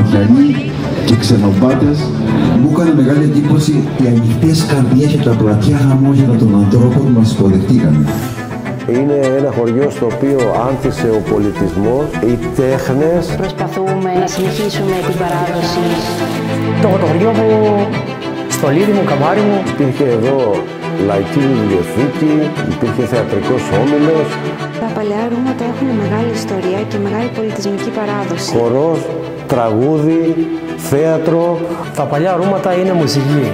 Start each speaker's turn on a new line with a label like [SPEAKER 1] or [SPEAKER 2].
[SPEAKER 1] μαχιανοί και ξενοπάτες. Μου έκανε μεγάλη εντύπωση οι ανοιχτές καρδιές και τα πλατιά χαμόγελα των ανθρώπων που μας υποδεχτήκαν.
[SPEAKER 2] Είναι ένα χωριό στο οποίο άνθησε ο πολιτισμός, οι τέχνες.
[SPEAKER 3] Προσπαθούμε να συνεχίσουμε την παράδοση.
[SPEAKER 4] Το χωριό μου, στολίδι μου, καμάρι μου.
[SPEAKER 2] Υπήρχε εδώ λαϊκή βιβλιοθήκη, υπήρχε θεατρικός όμιλος.
[SPEAKER 3] Τα παλιά ρούματα έχουν μεγάλη ιστορία και μεγάλη πολιτισμική παράδοση.
[SPEAKER 2] Χορός, τραγούδι, θέατρο.
[SPEAKER 4] Τα παλιά ρούματα είναι μουσική.